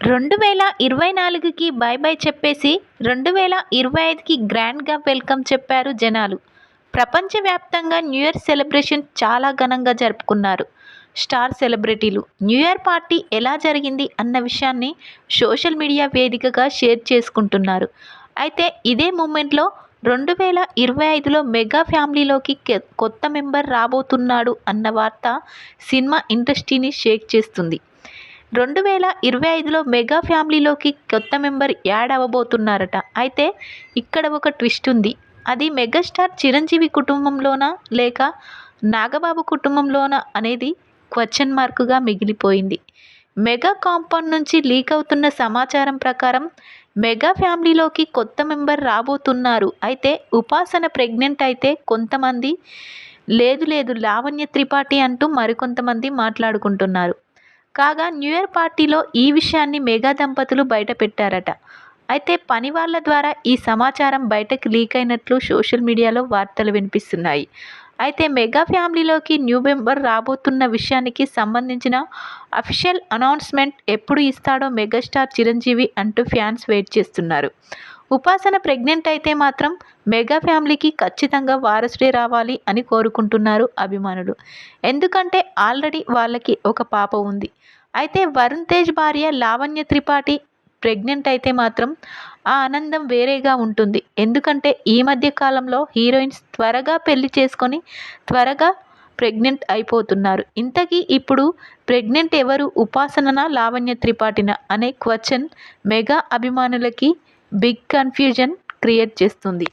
2024కి by by చెప్పేసి 2025కి గ్రాండ్గా welcome చెప్పారు జనాలు. ప్రపంచవ్యాప్తంగా న్యూ ఇయర్ సెలబ్రేషన్ చాలా ఘనంగా జరుపుకున్నారు స్టార్ సెలబ్రిటీలు. న్యూ ఇయర్ పార్టీ ఎలా జరిగింది అన్న విషయాన్ని సోషల్ మీడియా వేదికగా షేర్ చేసుకుంటున్నారు. అయితే ఇదే మూమెంట్లో 2025లో మెగా ఫ్యామిలీలోకి కొత్త మెంబర్ రాబోతున్నాడు అన్న వార్త సినిమా ఇండస్ట్రీని షేక్ చేస్తుంది. 2025లో మెగా ఫ్యామిలీలోకి కొత్త మెంబర్ యాడ్ అవ్వబోతున్నారట. అయితే ఇక్కడ ఒక ట్విస్ట్ ఉంది. అది మెగాస్టార్ చిరంజీవి కుటుంబంలోనా లేక నాగబాబు కుటుంబంలోనా అనేది క్వశ్చన్ మార్కుగా మిగిలిపోయింది. మెగా కాంపౌండ్ నుంచి లీక్ అవుతున్న సమాచారం ప్రకారం మెగా ఫ్యామిలీలోకి కొత్త మెంబర్ రాబోతున్నారు. అయితే ఉపాసన ప్రెగ్నెంట్ అయితే కొంతమంది లేదు లావణ్య త్రిపాఠి అంటూ మరికొంతమంది మాట్లాడుకుంటున్నారు. కాగా న్యూ ఇయర్ పార్టీలో ఈ విషయాన్ని మెగా దంపతులు బయటపెట్టారట. అయితే పని వాళ్ళ ద్వారా ఈ సమాచారం బయటకు లీక్ అయినట్లు సోషల్ మీడియాలో వార్తలు వినిపిస్తున్నాయి. అయితే మెగా ఫ్యామిలీలోకి న్యూ మెంబర్ రాబోతున్న విషయానికి సంబంధించిన అఫీషియల్ అనౌన్స్మెంట్ ఎప్పుడు ఇస్తాడో మెగాస్టార్ చిరంజీవి అంటూ ఫ్యాన్స్ వెయిట్ చేస్తున్నారు. ఉపాసన ప్రెగ్నెంట్ అయితే మాత్రం మెగా ఫ్యామిలీకి ఖచ్చితంగా వారసుడే రావాలి అని కోరుకుంటున్నారు అభిమానులు. ఎందుకంటే ఆల్రెడీ వాళ్ళకి ఒక పాప ఉంది. అయితే వరుణ్ తేజ్ భార్య లావణ్య త్రిపాఠి ప్రెగ్నెంట్ అయితే మాత్రం ఆ ఆనందం వేరేగా ఉంటుంది. ఎందుకంటే ఈ మధ్య కాలంలో హీరోయిన్స్ త్వరగా పెళ్లి చేసుకొని త్వరగా ప్రెగ్నెంట్ అయిపోతున్నారు. ఇంతకీ ఇప్పుడు ప్రెగ్నెంట్ ఎవరు, ఉపాసననా లావణ్య త్రిపాఠినా అనే క్వశ్చన్ మెగా అభిమానులకి బిగ్ కన్ఫ్యూజన్ క్రియేట్ చేస్తుంది.